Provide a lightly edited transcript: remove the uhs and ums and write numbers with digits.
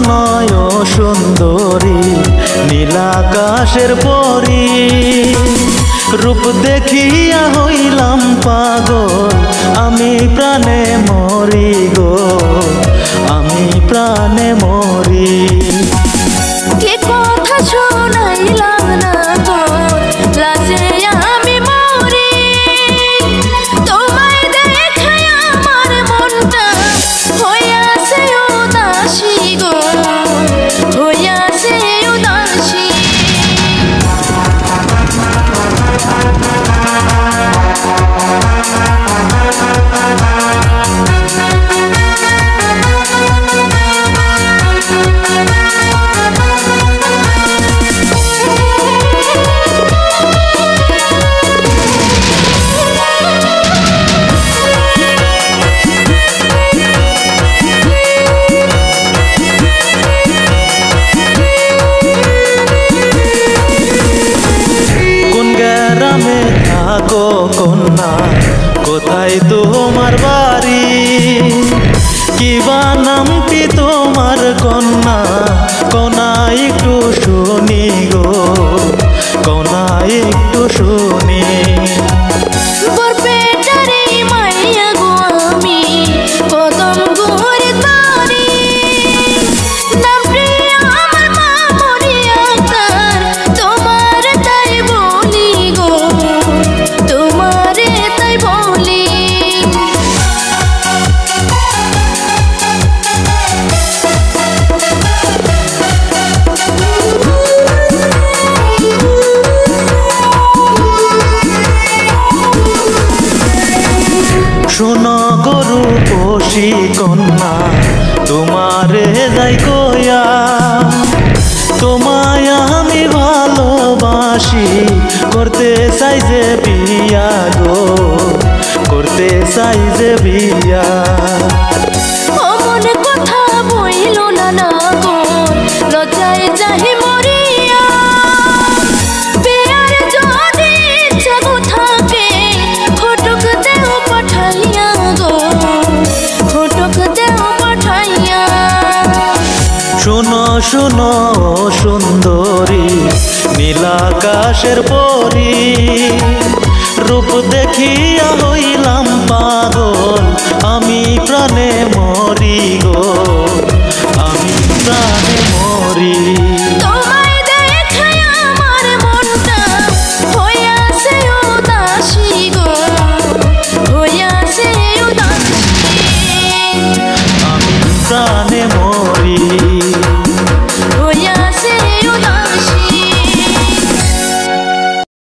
নয় সুন্দরী নীলাকাশের পরী। রূপ দেখিয়া হইলাম পাগল, আমি প্রাণে মরি গো, আমি প্রাণে মরি। কে কথা শোনাইলাম না গো, লাজে আমি মরি। তোমায় দেখে আমার মনটা হইয়াছে উদাসী গো, হইয়াছে উদাসী। গ্রামে থাকো কন্যা, কোথায় তোমার বাড়ি? কিবা নামটি তোমার কন্যা, কন্যা একটু শুনি গো, কন্যা একটু শুনি। বরপেটারে মাইয়া গো আমি, কদম গোরে তারি। নামটি আমার মা মরিয়া তার, তোমার তাই বলি গো, তোমারে তাই বলি। শোনো গরু পশি কন্যা, তোমারে যাই কয়া, তোমায় আমি ভালোবাসি, করতে চাই যে বিয়া গো, করতে চাই যে বিয়া। অমন কথা বইল না না গো, লজ্জায় যাহি মরিয়া। বিয়ার যদি ইচ্ছা গো থাকে, ফটক দেও পাঠাইয়া গো, ফটক দেও পাঠাইয়া। শোনো শোনো সুন্দরী নীলাকাশের পরী, রূপ দেখিয়া হইলাম পাগল, আমি প্রাণে মরি গো, আমি প্রাণে মরি। তোমায় দেখে আমার মনটা হইয়াছে উদাসী গো, হইয়াছে উদাসী। আমি প্রাণে